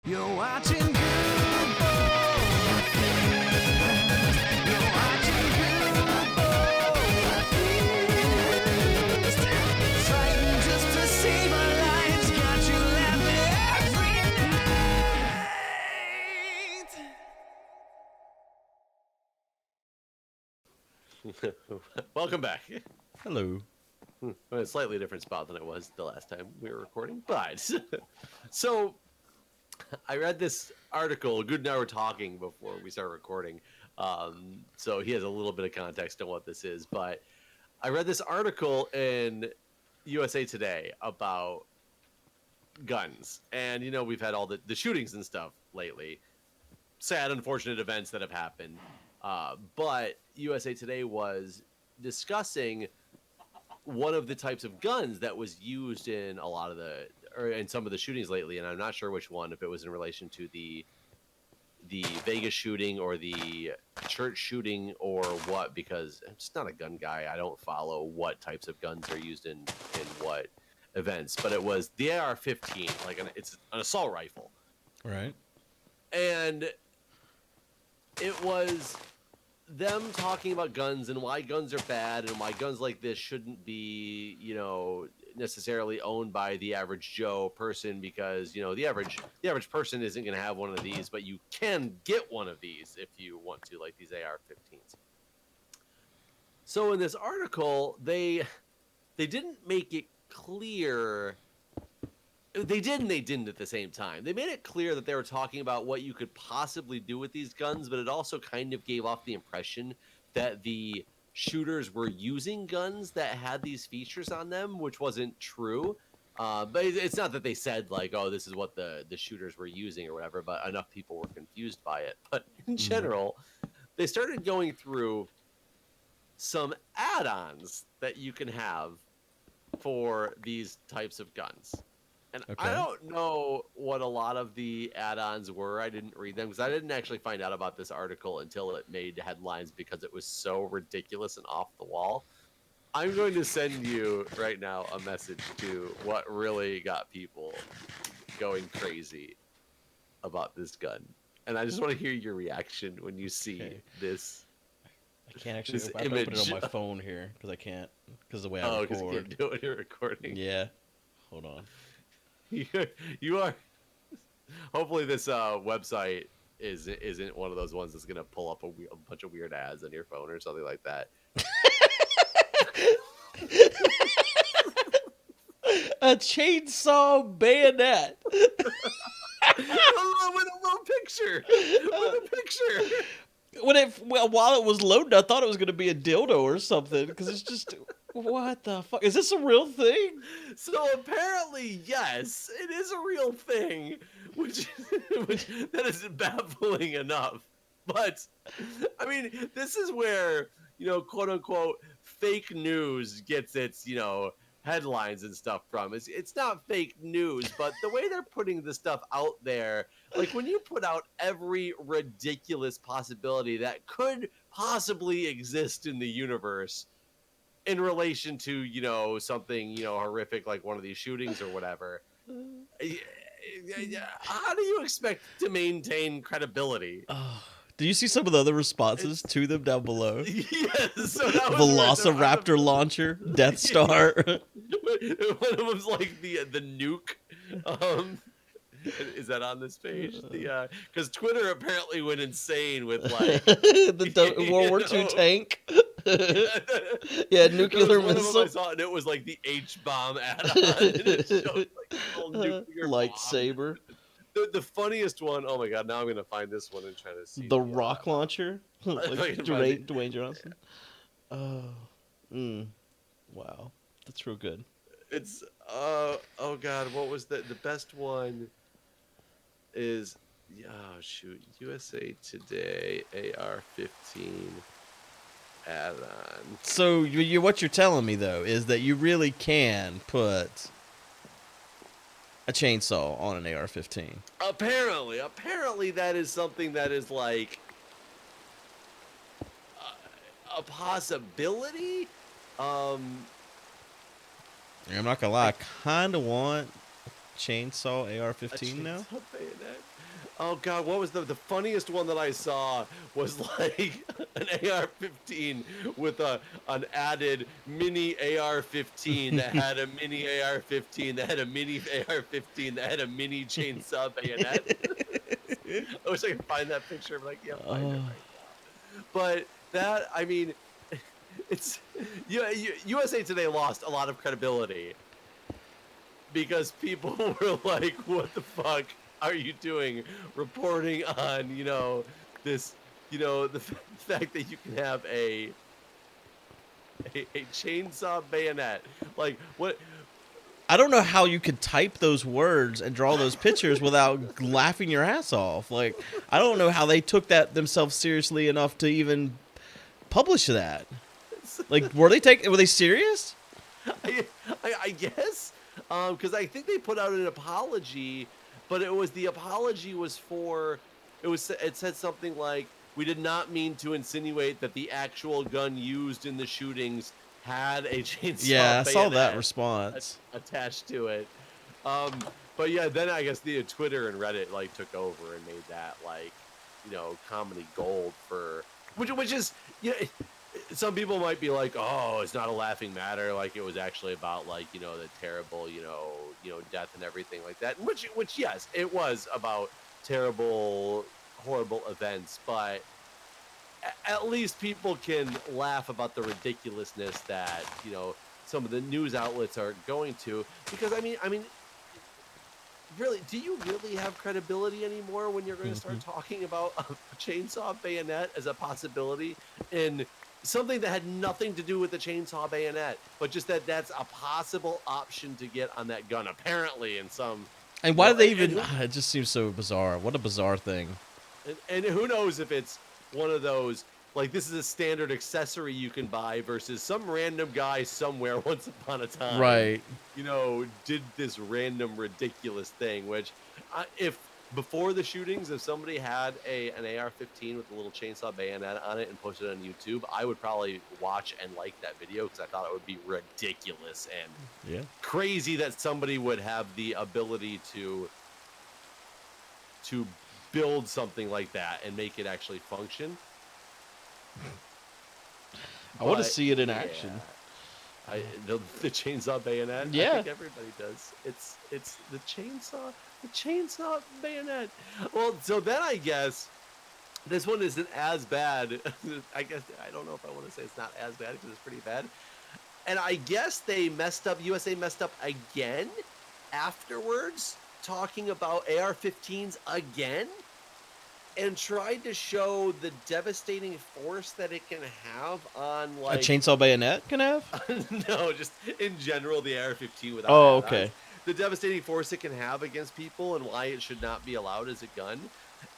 You're watching Guude. You're watching Guude. Fighting just to save our lives. Got you laughing every night. Welcome back. Hello. I'm in a slightly different spot than it was the last time we were recording, but so I read this article. Guude and I were talking before we started recording, so he has a little bit of context on what this is. But I read this article in USA Today about guns, and we've had all the shootings and stuff lately. Sad, unfortunate events that have happened, but USA Today was discussing one of the types of guns that was used in a lot of in some of the shootings lately, and I'm not sure which one, if it was in relation to the Vegas shooting or the church shooting or what, because I'm just not a gun guy. I don't follow what types of guns are used in what events, but it was the AR-15, it's an assault rifle. Right. And it was them talking about guns and why guns are bad and why guns like this shouldn't be, necessarily owned by the average Joe person, because, the average person isn't going to have one of these, but you can get one of these if you want to, like these AR-15s. So in this article, they didn't make it clear. They did and they didn't at the same time. They made it clear that they were talking about what you could possibly do with these guns, but it also kind of gave off the impression that the shooters were using guns that had these features on them, which wasn't true. But it's not that they said, like, oh, this is what the shooters were using or whatever, but enough people were confused by it. But in general, they started going through some add-ons that you can have for these types of guns. And okay. I don't know what a lot of the add-ons were. I didn't read them because I didn't actually find out about this article until it made headlines because it was so ridiculous and off the wall. I'm going to send you right now a message to what really got people going crazy about this gun. And I just want to hear your reaction when you see this. I can't actually I put it on my phone here because I can't, because of the way I record. Because you can't do it, you're recording. Yeah. Hold on. You are. Hopefully, this website isn't one of those ones that's gonna pull up a bunch of weird ads on your phone or something like that. A chainsaw bayonet. With a little picture. With a picture. While it was loading, I thought it was gonna be a dildo or something, because it's just. What the fuck? Is this a real thing? So apparently, yes, it is a real thing, which that is baffling enough. But I mean, this is where, quote unquote, fake news gets its, headlines and stuff from. It's not fake news, but the way they're putting the stuff out there, like when you put out every ridiculous possibility that could possibly exist in the universe in relation to, something, horrific like one of these shootings or whatever, how do you expect to maintain credibility? Do you see some of the other responses to them down below? Yes. So Velociraptor launcher, Death Star. One of them's like the nuke. Is that on this page? Because Twitter apparently went insane with like the World War II tank. Yeah, nuclear missile. I saw, and it was like the H-bomb add-on. And it showed like a little nuclear lightsaber. The funniest one. Oh my god! Now I'm gonna find this one and try to see the rock launcher. Like Dwayne Johnson. Wow, that's real good. It's oh god, what was the best one? Is USA Today AR-15 add-on. So what you're telling me though is that you really can put a chainsaw on an AR-15. Apparently that is something that is like a possibility. I'm not gonna lie, I kind of want chainsaw A AR-15 now? chainsaw bayonet. Oh god, what was the funniest one that I saw was like an AR-15 with an added mini AR-15 that had a mini AR-15 that had a mini AR-15 that had a mini chainsaw bayonet. I wish I could find that picture, but I can't find it Oh. right now. But that, I mean, it's USA Today lost a lot of credibility because people were like, "What the fuck are you doing reporting on this the fact that you can have a chainsaw bayonet? Like what? I don't know how you could type those words and draw those pictures without laughing your ass off. Like, I don't know how they took that themselves seriously enough to even publish that. Like, were they serious? I guess because I think they put out an apology, but the apology was for it said something like, "We did not mean to insinuate that the actual gun used in the shootings had a chainsaw Yeah, I saw that bayonet response. attached to it." But yeah, then I guess the Twitter and Reddit like took over and made that like comedy gold for which is some people might be like, "Oh, it's not a laughing matter. Like it was actually about like the terrible death and everything like that." Which yes, it was about terrible, horrible events, but at least people can laugh about the ridiculousness that some of the news outlets are going to. Because I mean, really, do you really have credibility anymore when you're going to start talking about a chainsaw bayonet as a possibility in something that had nothing to do with the chainsaw bayonet, but just that's a possible option to get on that gun, apparently, in some. And why do they even? It just seems so bizarre. What a bizarre thing. And who knows if it's one of those, like, this is a standard accessory you can buy versus some random guy somewhere once upon a time. Right. Did this random ridiculous thing, which if before the shootings, if somebody had an AR-15 with a little chainsaw bayonet on it and posted it on YouTube, I would probably watch and like that video because I thought it would be ridiculous and crazy that somebody would have the ability to build something like that and make it actually function. I want to see it in action. The chainsaw bayonet. Yeah, I think everybody does. It's the chainsaw bayonet. Well, so then I guess this one isn't as bad. I guess I don't know if I want to say it's not as bad because it's pretty bad. And I guess they messed up. USA messed up again afterwards, talking about AR-15s again, and tried to show the devastating force that it can have on like a chainsaw bayonet can have. No, just in general, the AR-15 without. Oh, okay. The devastating force it can have against people and why it should not be allowed as a gun.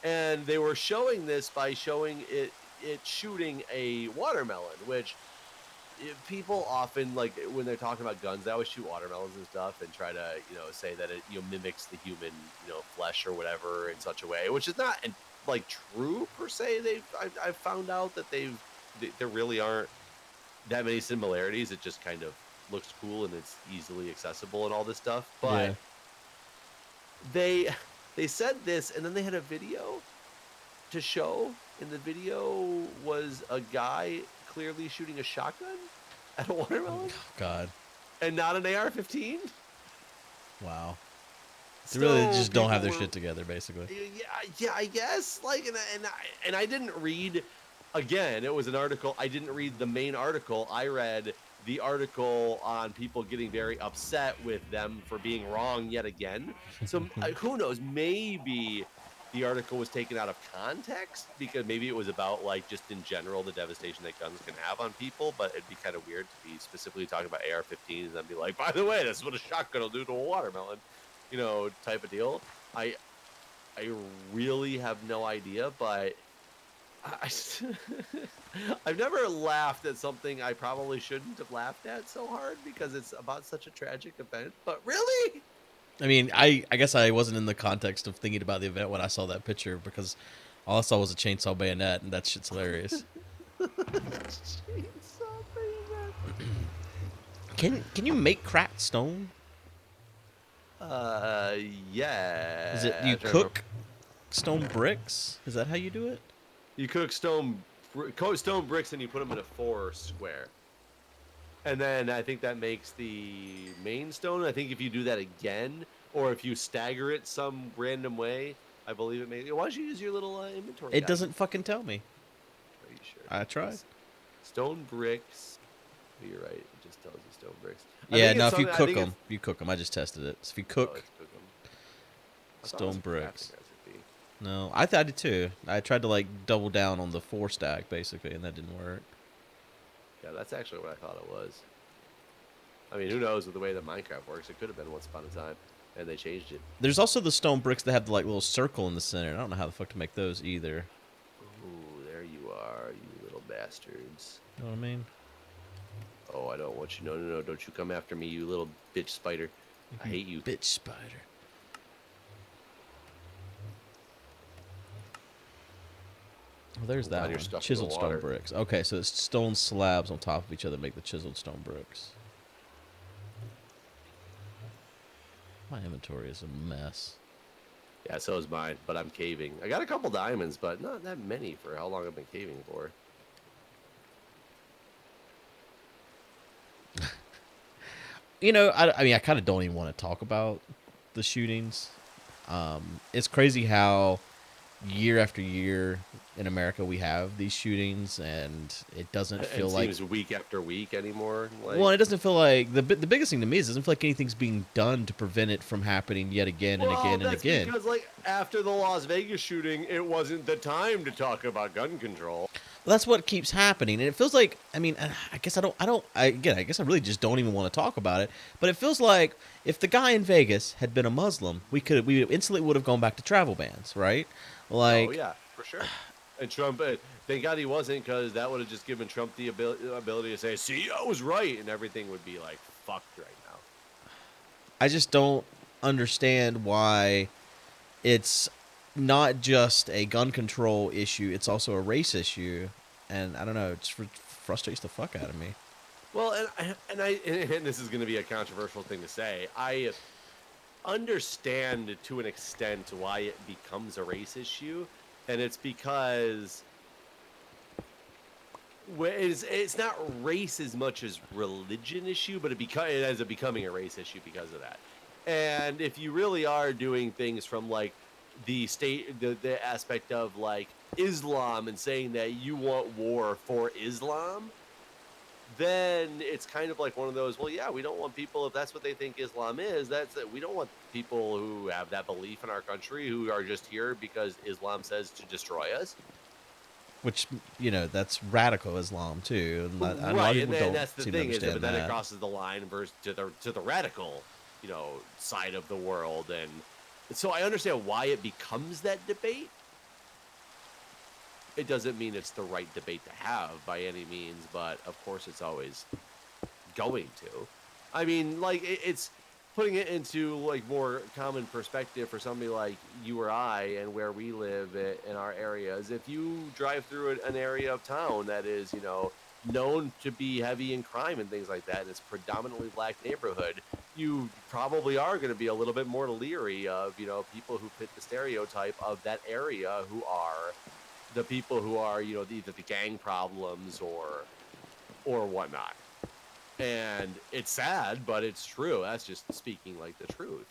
And they were showing this by showing it shooting a watermelon, which people often, like when they're talking about guns, they always shoot watermelons and stuff and try to say that it mimics the human flesh or whatever in such a way, which is not like true per se. I've found out that there really aren't that many similarities. It just kind of looks cool and it's easily accessible and all this stuff. But they said this, and then they had a video to show, and the video was a guy clearly shooting a shotgun at a watermelon. Oh, God. And not an AR-15. Wow. They really just don't have their shit together, basically. Yeah, I guess. Like, and I didn't read. Again, it was an article. I didn't read the main article. I read the article on people getting very upset with them for being wrong yet again. So who knows? Maybe the article was taken out of context because maybe it was about like just in general the devastation that guns can have on people. But it'd be kind of weird to be specifically talking about AR-15s and then be like, by the way, this is what a shotgun will do to a watermelon. Type of deal. I really have no idea, but I've never laughed at something I probably shouldn't have laughed at so hard because it's about such a tragic event. But really, I mean, I guess I wasn't in the context of thinking about the event when I saw that picture because all I saw was a chainsaw bayonet, and that shit's hilarious. Chainsaw bayonet. Can you make cracked stone? Uh, yeah. Is it you I'm trying to remember. cook stone bricks? Is that how you do it? You cook stone bricks and you put them in a 4 square. And then I think that makes the main stone. I think if you do that again, or if you stagger it some random way, I believe it makes. Why don't you use your little inventory It guide? doesn't fucking tell me. Are you sure? I tried. Stone bricks. Oh, you're right. It just tells you stone bricks. Yeah, no, if you cook them, you cook them. I just tested it. So if you Oh, cook it's cook 'em. I thought it was stone a bricks. crafting recipe. No, I thought I did too. I tried to like double down on the 4 stack basically, and that didn't work. Yeah, that's actually what I thought it was. I mean, who knows with the way that Minecraft works? It could have been once upon a time, and they changed it. There's also the stone bricks that have the like little circle in the center. I don't know how the fuck to make those either. Ooh, there you are, you little bastards. You know what I mean? Oh, I don't want you. No, no, no. Don't you come after me, you little bitch spider. I hate you. Bitch spider. Well, there's that Glad you're one. stuck in the Chiseled stone water. bricks. Okay, so it's stone slabs on top of each other make the chiseled stone bricks. My inventory is a mess. Yeah, so is mine, but I'm caving. I got a couple diamonds, but not that many for how long I've been caving for. You know, I mean, I kind of don't even want to talk about the shootings. It's crazy how year after year in America we have these shootings, and it doesn't feel It like. seems week after week anymore. Like, Well, it doesn't feel like the biggest thing to me is it doesn't feel like anything's being done to prevent it from happening yet again and again and that's again. because, like, after the Las Vegas shooting, it wasn't the time to talk about gun control. That's what keeps happening, and it feels like. I mean, I guess I guess I really just don't even want to talk about it. But it feels like if the guy in Vegas had been a Muslim, we instantly would have gone back to travel bans, right? Like, Oh yeah, for sure. And Trump, thank God he wasn't, because that would have just given Trump the ability to say, "See, I was right," and everything would be like fucked right now. I just don't understand why it's not just a gun control issue; it's also a race issue, and I don't know. It just frustrates the fuck out of me. Well, and this is going to be a controversial thing to say. I understand to an extent why it becomes a race issue, and it's because it's not race as much as religion issue, but it ends up becoming a race issue because of that. And if you really are doing things from like the aspect of like Islam and saying that you want war for Islam, then it's kind of like one of those, well, yeah, we don't want people, if that's what they think Islam is, we don't want people who have that belief in our country who are just here because Islam says to destroy us. Which, you know, that's radical Islam too. And a lot of Right, people and don't that's the seem to thing, is understand that then it that. crosses the line versus to the radical, side of the world. And so I understand why it becomes that debate. It doesn't mean it's the right debate to have by any means, but of course it's always going to. I mean, like, it's putting it into like more common perspective for somebody like you or I and where we live in our areas. If you drive through an area of town that is, known to be heavy in crime and things like that, and it's predominantly black neighborhood, you probably are going to be a little bit more leery of, people who fit the stereotype of that area, who are the people who are, either the gang problems or whatnot. And it's sad, but it's true. That's just speaking like the truth.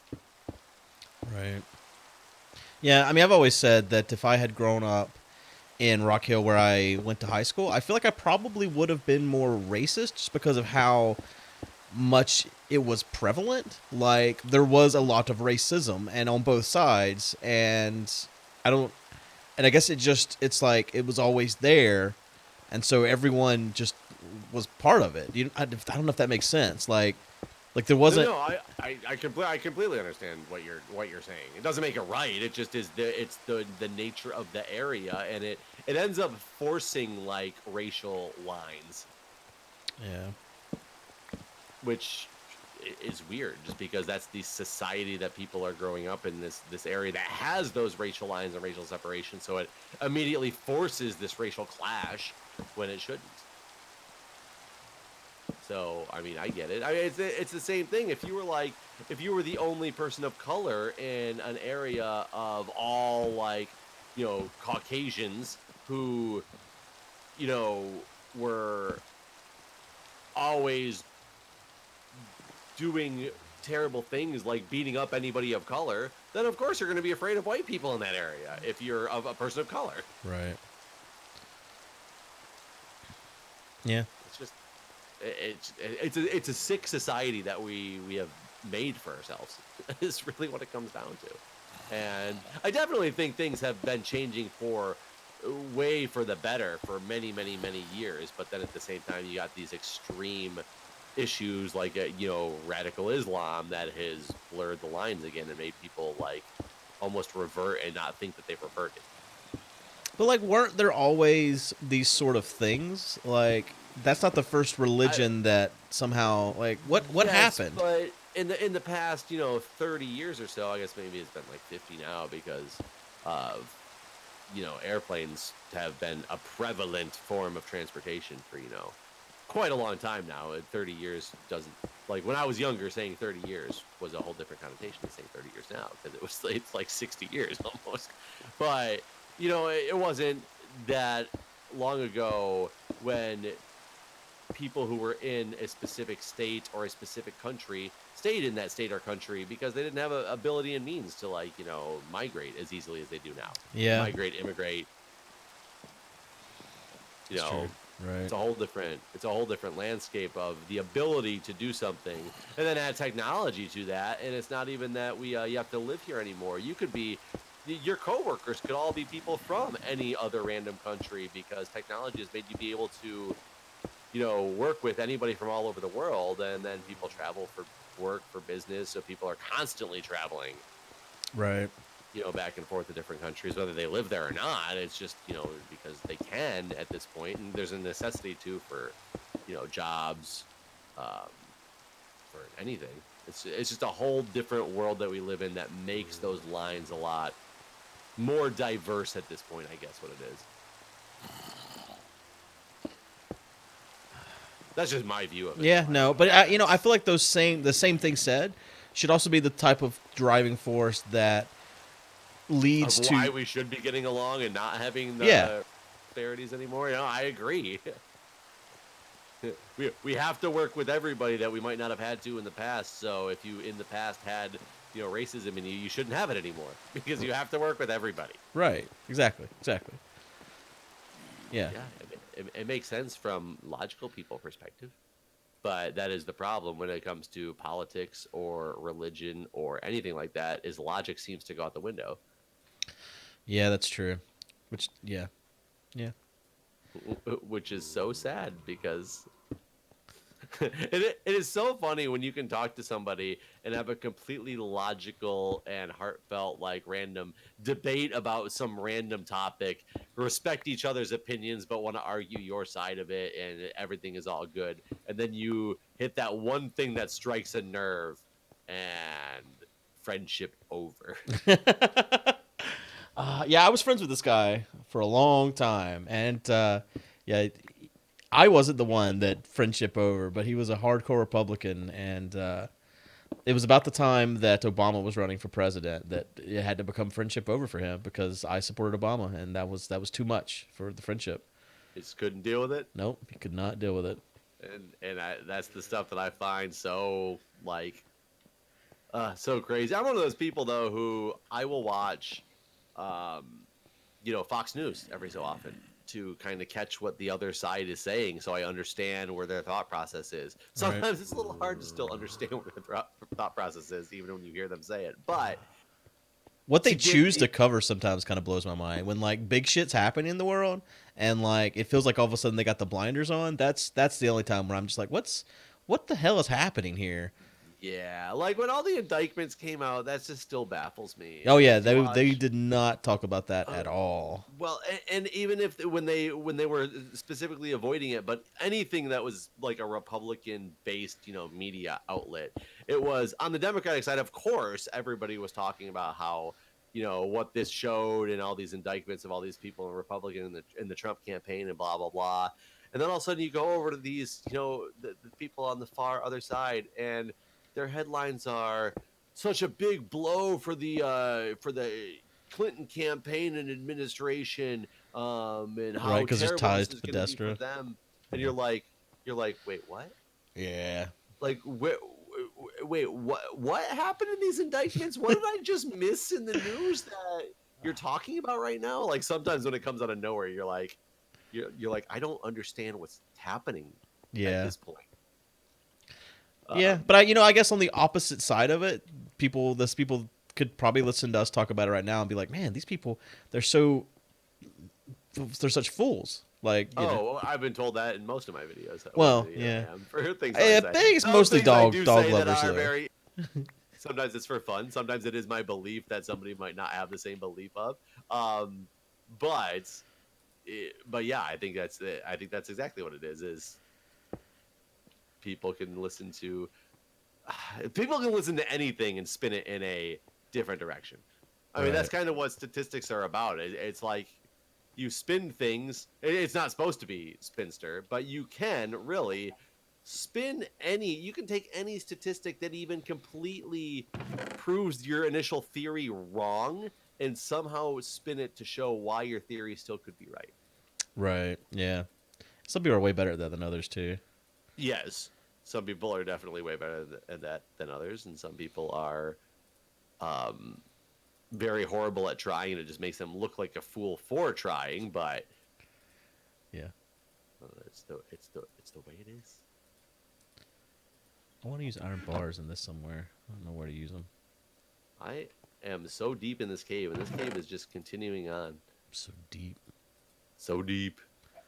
Right. Yeah, I mean, I've always said that if I had grown up in Rock Hill where I went to high school, I feel like I probably would have been more racist just because of how much it was prevalent. Like, there was a lot of racism and on both sides, and I guess it's like it was always there, and so everyone just was part of it. I don't know if that makes sense. Like there wasn't. No, I completely understand what you're saying. It doesn't make it right. It just is it's the nature of the area, and it ends up forcing like racial lines. Yeah. Which is weird, just because that's the society that people are growing up in, this area that has those racial lines and racial separation, so it immediately forces this racial clash when it shouldn't. So I mean, I get it. I mean, it's the same thing. If you were the only person of color in an area of all like, Caucasians who, were always doing terrible things like beating up anybody of color, then of course you're going to be afraid of white people in that area if you're a person of color. Right. Yeah. It's just it's a sick society that we have made for ourselves. Is really what it comes down to. And I definitely think things have been changing for way for the better for many, many, many years. But then at the same time, you got these extreme issues like radical Islam that has blurred the lines again and made people like almost revert and not think that they've reverted. But like, weren't there always these sort of things? Like, that's not the first religion that somehow like what Yes, happened? but in the past 30 years or so, I guess maybe it's been like 50 now because of airplanes have been a prevalent form of transportation for quite a long time now. 30 years doesn't, like, when I was younger, saying 30 years was a whole different connotation than saying 30 years now because it's like 60 years almost. But it wasn't that long ago when people who were in a specific state or a specific country stayed in that state or country because they didn't have a ability and means to migrate as easily as they do now. Yeah. Migrate, immigrate. That's true. Right. It's a whole different landscape of the ability to do something, and then add technology to that. And it's not even that you have to live here anymore. You could be, your coworkers could all be people from any other random country because technology has made you be able to, work with anybody from all over the world. And then people travel for work, for business, so people are constantly traveling. Right. Back and forth to different countries, whether they live there or not. It's just, because they can at this point, and there's a necessity too for, jobs, for anything. It's just a whole different world that we live in that makes those lines a lot more diverse at this point, I guess what it is. That's just my view of it. Yeah, no, but I feel like the same thing said should also be the type of driving force that leads of to why we should be getting along and not having the disparities anymore. I agree. we have to work with everybody that we might not have had to in the past. So if you in the past had racism in you shouldn't have it anymore because you have to work with everybody. Right. Exactly. Yeah. It makes sense from logical people perspective, but that is the problem when it comes to politics or religion or anything like that. Is logic seems to go out the window. Yeah, that's true. Which Which is so sad because it is so funny when you can talk to somebody and have a completely logical and heartfelt, like, random debate about some random topic, respect each other's opinions, but want to argue your side of it, and everything is all good. And then you hit that one thing that strikes a nerve, and friendship over. Yeah, I was friends with this guy for a long time, and yeah, I wasn't the one that friendship over, but he was a hardcore Republican, and it was about the time that Obama was running for president that it had to become friendship over for him because I supported Obama, and that was too much for the friendship. You just couldn't deal with it. Nope, he could not deal with it. And that's the stuff that I find so so crazy. I'm one of those people though who I will watch, Fox News every so often to kind of catch what the other side is saying, so I understand where their thought process is. Sometimes Right. it's a little hard to still understand what their thought process is, even when you hear them say it. But What they to get choose the- to cover sometimes kind of blows my mind. When like big shit's happening in the world, and like it feels like all of a sudden they got the blinders on. That's the only time where I'm just like, what the hell is happening here? yeah, like when all the indictments came out, that just still baffles me. Oh yeah, If you they watch- did not talk about that at all. Well, and even if when they were specifically avoiding it, but anything that was like a Republican-based, media outlet, it was on the Democratic side. Of course, everybody was talking about how, what this showed and all these indictments of all these people in Republican in the Trump campaign and blah blah blah. And then all of a sudden you go over to these, the people on the far other side, and their headlines are such a big blow for the Clinton campaign and administration, and how Right, 'cause there's terrible this ties to is going to be for Podesta. them. And you're like, wait, what? Yeah. Like, wait, what happened in these indictments? What did I just miss in the news that you're talking about right now? Like, sometimes when it comes out of nowhere, you're like, I don't understand what's happening at Yeah. this point. Yeah, but I guess on the opposite side of it, people could probably listen to us talk about it right now and be like, man, these people, they're such fools. Like, well, I've been told that in most of my videos. Well, I yeah. am, for things I I think say. it's Some mostly things I dog do dog say that lovers are though. very. Sometimes it's for fun. Sometimes it is my belief that somebody might not have the same belief of. But yeah, I think that's it. I think that's exactly what it is. Is people can listen to anything and spin it in a different direction. I mean, that's kind of what statistics are about. It's like you spin things. It's not supposed to be spinster, but you can really spin any. You can take any statistic that even completely proves your initial theory wrong and somehow spin it to show why your theory still could be right. Right. Yeah. Some people are way better at that than others too. Yes. Some people are definitely way better at that than others, and some people are very horrible at trying, and it just makes them look like a fool for trying. But Yeah. it's the way it is. I want to use iron bars in this somewhere. I don't know where to use them. I am so deep in this cave, and this cave is just continuing on. So deep. So deep.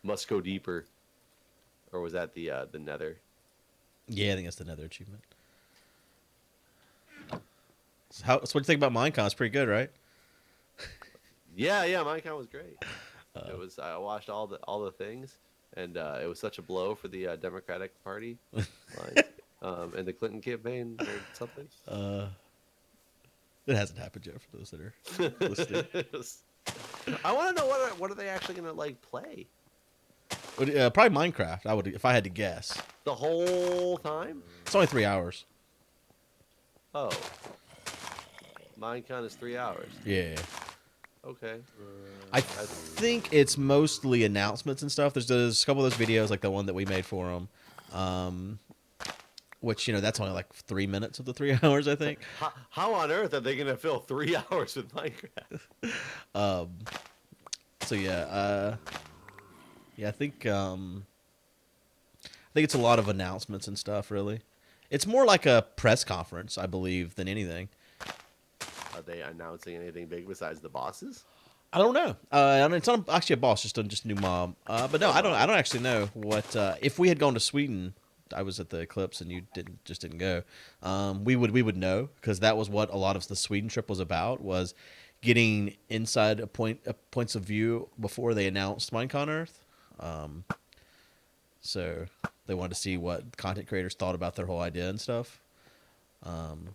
Must go deeper. Or was that the nether? Yeah, I think that's the nether achievement. So what do you think about Minecon? It's pretty good, right? Yeah, Minecraft was great. It was. I watched all the things, and it was such a blow for the Democratic Party, and the Clinton campaign or something. It hasn't happened yet for those that are listening. I want to know what are they actually gonna play Probably Minecraft. I would, if I had to guess. the whole time. It's only 3 hours. Oh, Minecon is 3 hours. Yeah. Okay. I think it's mostly announcements and stuff. There's a couple of those videos, like the one that we made for them, which that's only like 3 minutes of the 3 hours, I think. How on earth are they gonna fill 3 hours with Minecraft? So yeah, I think it's a lot of announcements and stuff. Really, it's more like a press conference, I believe, than anything. Are they announcing anything big besides the bosses? I don't know. It's not actually a boss, just a new mob. But no, I don't actually know what. If we had gone to Sweden, I was at the eclipse and you didn't go. We would know, because that was what a lot of the Sweden trip was about, was getting inside points of view before they announced Minecon Earth. So they wanted to see what content creators thought about their whole idea and stuff.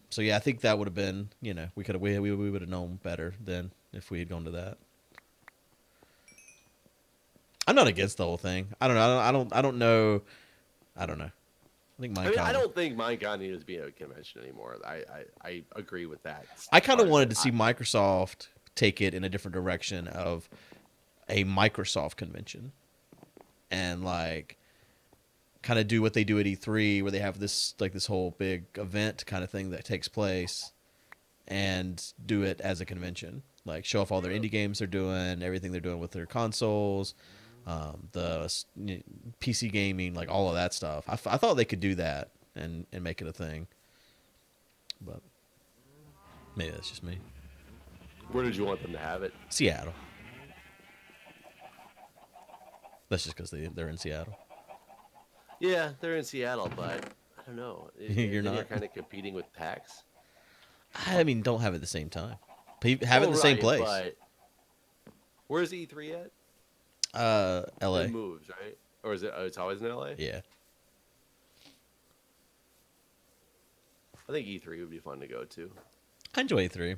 So yeah, I think that would have been, we would have known better than if we had gone to that. I'm not against the whole thing. I don't know. I think Minecon. I don't think Minecon needs to be a convention anymore. I agree with that. I kind of wanted to see Microsoft take it in a different direction of a Microsoft convention, and kind of do what they do at E3, where they have this whole big event kind of thing that takes place, and do it as a convention. Like, show off all their indie games they're doing, everything they're doing with their consoles, the PC gaming, like all of that stuff. I thought they could do that and make it a thing, but maybe that's just me. Where did you want them to have it? Seattle. That's just because they're in Seattle. Yeah, they're in Seattle, but I don't know. You're not. You're kind of competing with PAX. I mean, don't have it at the same time. Have it in the same place. But where's E3 at? LA. It moves, right? Or is it? Oh, it's always in LA. Yeah. I think E3 would be fun to go to. I enjoy E3.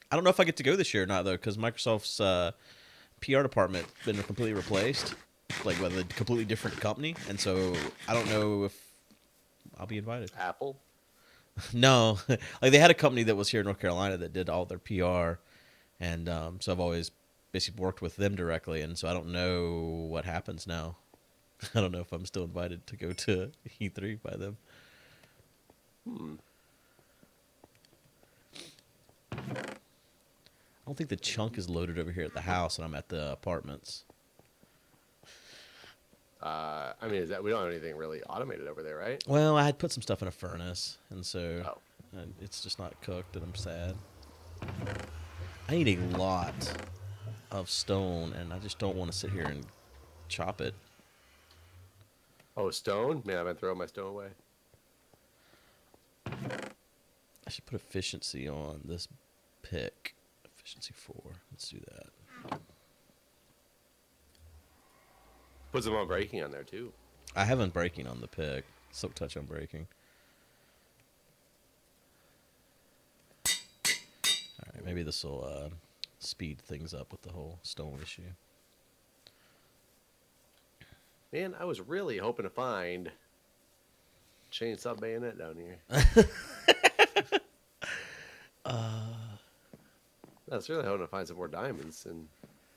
I don't know if I get to go this year or not, though, because Microsoft's PR department been completely replaced. like with a completely different company, and so I don't know if I'll be invited. Apple. No, like they had a company that was here in North Carolina that did all their PR, and so I've always basically worked with them directly, and so I don't know what happens now. I don't know if I'm still invited to go to E3 by them. I don't think the chunk is loaded over here at the house, and I'm at the apartments. I mean, is that we don't have anything really automated over there, right? Well, I had put some stuff in a furnace, and so Oh. it's just not cooked, and I'm sad. I need a lot of stone, and I just don't want to sit here and chop it. Oh, stone? Man, I've been throwing my stone away. I should put efficiency on this pick. Efficiency 4. Let's do that. Put some on breaking on there too. I haven't breaking on the pick. Silk touch on breaking. All right, maybe this will speed things up with the whole stone issue. Man, I was really hoping to find chainsaw bayonet down here. I was really hoping to find some more diamonds, and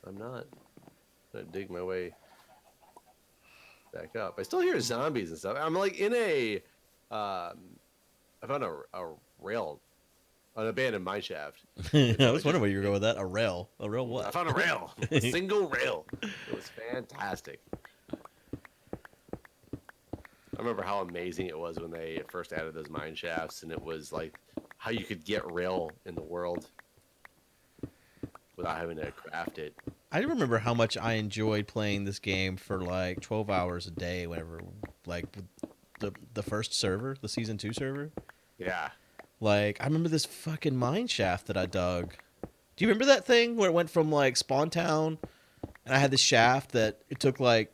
I'm not. I'm gonna dig my way back up. I still hear zombies and stuff. I'm like in a. I found a rail, an abandoned mine shaft. I was wondering where you were going with that. A rail. A rail what? I found a rail, a single rail. It was fantastic. I remember how amazing it was when they first added those mine shafts, and it was like how you could get rail in the world without having to craft it. I remember how much I enjoyed playing this game for like 12 hours a day whenever, like, the first server, the Season 2 server. Yeah. Like, I remember this fucking mine shaft that I dug. Do you remember that thing where it went from, like, Spawn Town, and I had this shaft that it took, like,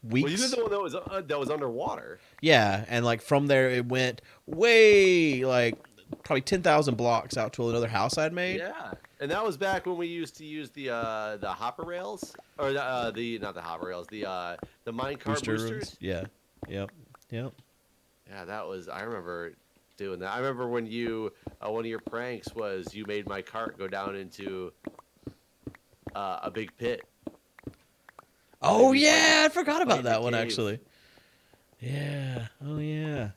weeks? Well, you did the one that was underwater. Yeah, and, like, from there it went way, like, probably 10,000 blocks out to another house I'd made. Yeah. And that was back when we used to use the hopper rails, or the not the hopper rails, the minecart boosters. Yeah. Yep. Yeah, that was. I remember doing that. I remember when you one of your pranks was you made my cart go down into a big pit. Oh Maybe yeah, like I forgot about in that the one cave. actually. Yeah. Oh yeah.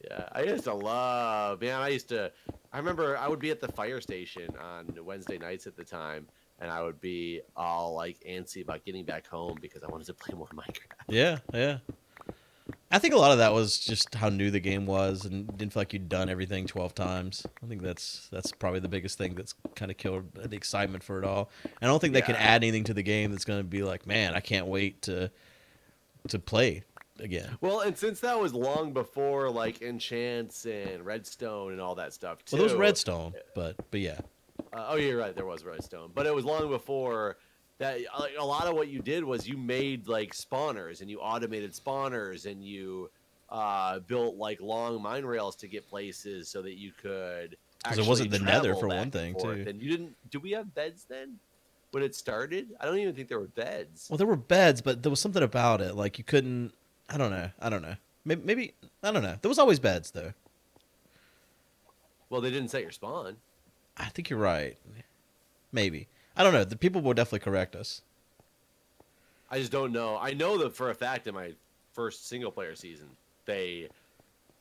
Yeah, I used to love. Man, I remember I would be at the fire station on Wednesday nights at the time, and I would be all like antsy about getting back home because I wanted to play more Minecraft. Yeah. Yeah. I think a lot of that was just how new the game was, and didn't feel like you'd done everything 12 times. I think that's probably the biggest thing that's kind of killed the excitement for it all. I don't think they can Yeah. add anything to the game that's going to be like, man, I can't wait to play again. Well, and since that was long before like enchants and redstone and all that stuff too. Well, there was Redstone, but yeah. Oh, yeah, you're right. There was redstone, but it was long before that. Like, a lot of what you did was you made like spawners and you automated spawners and you built like long mine rails to get places so that you could. Because there wasn't the actually Nether travel for back one and thing, forth. too. And you didn't. Do we have beds then? When it started, I don't even think there were beds. Well, there were beds, but there was something about it. Like, you couldn't... I don't know. Maybe I don't know. There was always beds, though. Well, they didn't set your spawn. I think you're right. Maybe. I don't know. The people will definitely correct us. I just don't know. I know that for a fact in my first single player season,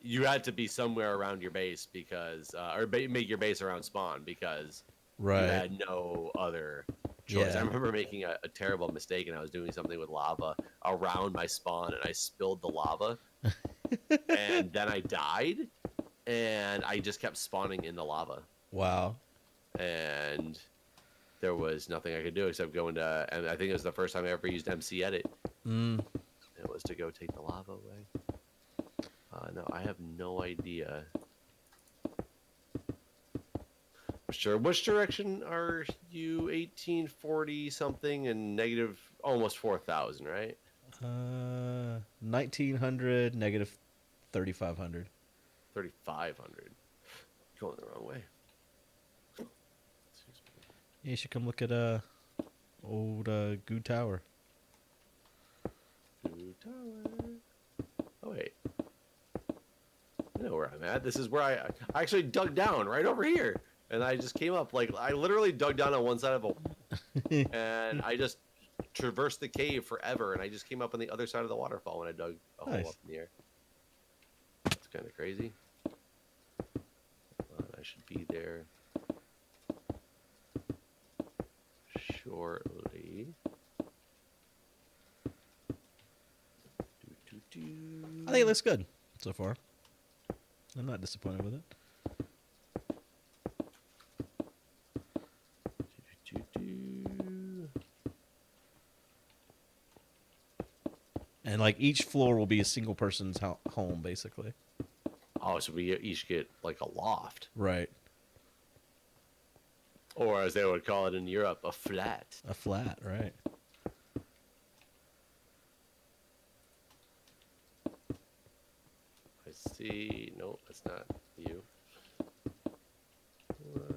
you had to be somewhere around your base because, make your base around spawn because Right. you had no other choice. Yeah. I remember making a terrible mistake, and I was doing something with lava around my spawn, and I spilled the lava, and then I died, and I just kept spawning in the lava, Wow. and there was nothing I could do except go into. And I think it was the first time I ever used MC Edit. Mm. It was to go take the lava away. No, I have no idea. Sure. Which direction are you? 1840 something and negative almost 4,000, right? 1900 negative 3500. 3,500. Going the wrong way. Yeah, you should come look at old Guude Tower. tower. Oh wait, I know where I'm at. This is where I actually dug down right over here, and I just came up like I literally dug down on one side of a, and I just traversed the cave forever, and I just came up on the other side of the waterfall when I dug a hole up in the air. That's kind of crazy. I should be there shortly. I think it looks good so far. I'm not disappointed with it. And like each floor will be a single person's home, basically. Oh, so we each get like a loft. Right. Or as they would call it in Europe, a flat. A flat, right. I see. No, that's not you.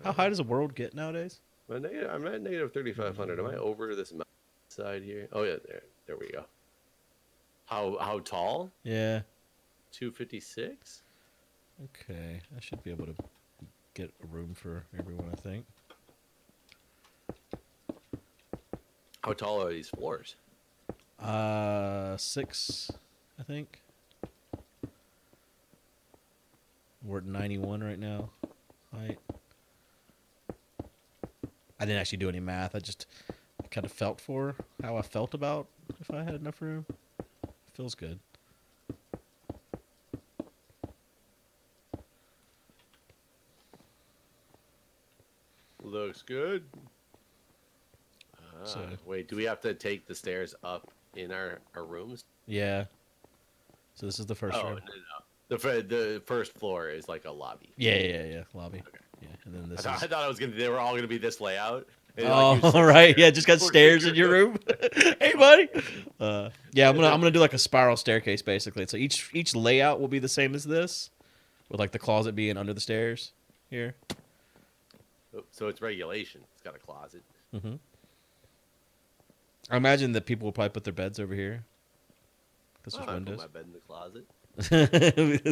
How high does a world get nowadays? I'm at negative 3,500. Am I over this mountain side here? Oh yeah, there we go. How tall? Yeah. 256. Okay, I should be able to get a room for everyone, I think. How tall are these floors? 6, I think. We're at 91 right now. Height. I didn't actually do any math. I just kind of felt for how I felt about if I had enough room. Feels good. Looks good. So- Wait, do we have to take the stairs up in our rooms? Yeah. So this is the first room. No. The first floor is like a lobby. Yeah. Lobby. Okay. Yeah, and then this I thought it was they were all gonna be this layout. And, Oh, like, you all right. stairs. Yeah, just got Poor stairs figure. in your room. Hey, buddy. Yeah, I'm gonna do like a spiral staircase basically. So each layout will be the same as this, with like the closet being under the stairs here. Oh, so it's regulation. It's got a closet. Mm-hmm. I imagine that people will probably put their beds over here because there's I put windows. my bed in the closet.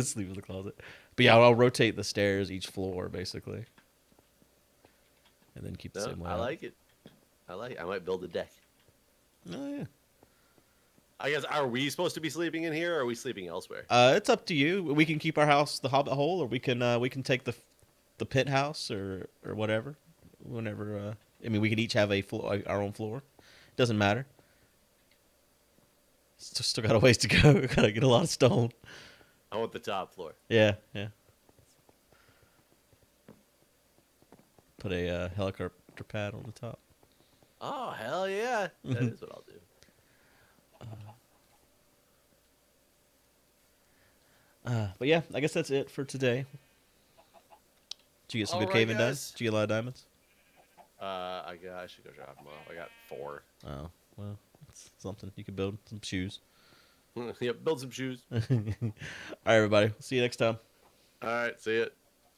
Sleep in the closet. But yeah, I'll rotate the stairs each floor basically, and then keep the same layout. I like it. I might build a deck. Oh yeah. I guess, are we supposed to be sleeping in here, or are we sleeping elsewhere? It's up to you. We can keep our house the Hobbit hole, or we can take the pit house or whatever. Whenever I mean, we can each have our own floor. Doesn't matter. Still got a ways to go. Gotta get a lot of stone. I want the top floor. Yeah. Put a helicopter pad on the top. Oh, hell yeah. That is what I'll do. But yeah, I guess that's it for today. Did you get some good caving done? Did you get a lot of diamonds? I should go drop them off. I got 4. Oh, well, that's something. You can build some shoes. Yep, build some shoes. All right, everybody. See you next time. All right, see ya.